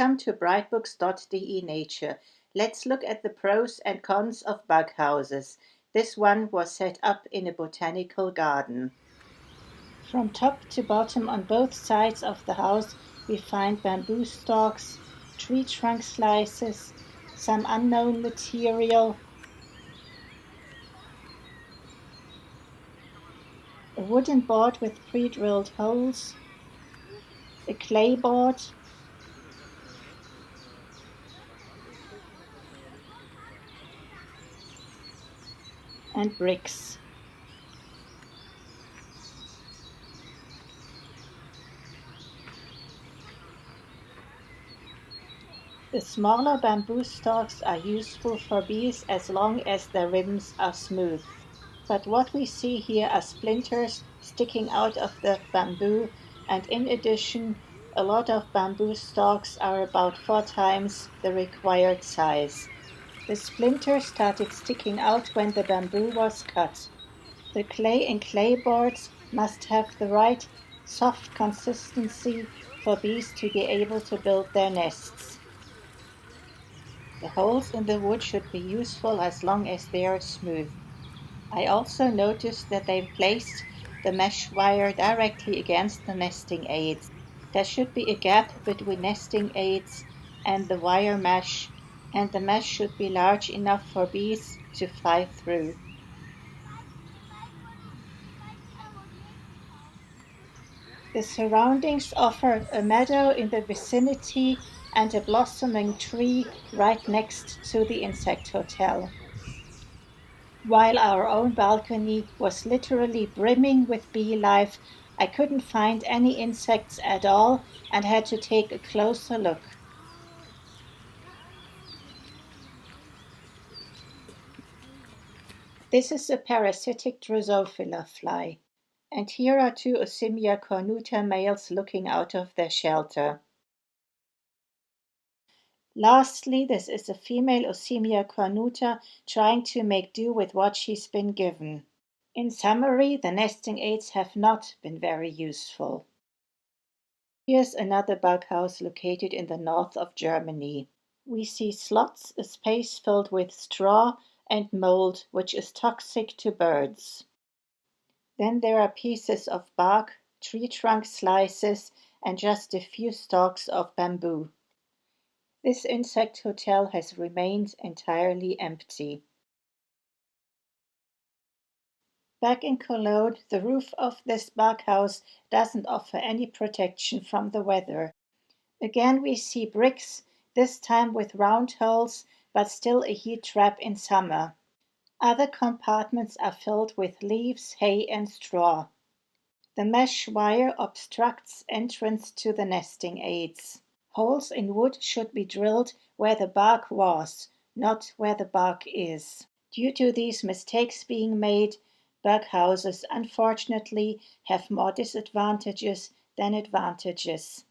Welcome to brightbooks.de Nature. Let's look at the pros and cons of bug houses. This one was set up in a botanical garden. From top to bottom on both sides of the house we find bamboo stalks, tree trunk slices, some unknown material, a wooden board with pre-drilled holes, a clay board, and bricks. The smaller bamboo stalks are useful for bees as long as their rims are smooth. But what we see here are splinters sticking out of the bamboo, and in addition, a lot of bamboo stalks are about 4 times the required size. The splinters started sticking out when the bamboo was cut. The clay in clay boards must have the right soft consistency for bees to be able to build their nests. The holes in the wood should be useful as long as they are smooth. I also noticed that they placed the mesh wire directly against the nesting aids. There should be a gap between nesting aids and the wire mesh, and the mesh should be large enough for bees to fly through. The surroundings offer a meadow in the vicinity and a blossoming tree right next to the insect hotel, while our own balcony was literally brimming with bee life. I couldn't find any insects at all and had to take a closer look. This is a parasitic Drosophila fly, and here are two Osimia cornuta males looking out of their shelter. Lastly, this is a female Osimia cornuta trying to make do with what she's been given. In summary, the nesting aids have not been very useful. Here's another bug house located in the north of Germany. We see slots, a space filled with straw and mold, which is toxic to birds. Then there are pieces of bark, tree trunk slices, and just a few stalks of bamboo. This insect hotel has remained entirely empty. Back in Cologne, the roof of this bug house doesn't offer any protection from the weather. Again we see bricks, this time with round holes, but still a heat trap in summer. Other compartments are filled with leaves, hay and straw. The mesh wire obstructs entrance to the nesting aids. Holes in wood should be drilled where the bark was, not where the bark is. Due to these mistakes being made, bug houses unfortunately have more disadvantages than advantages.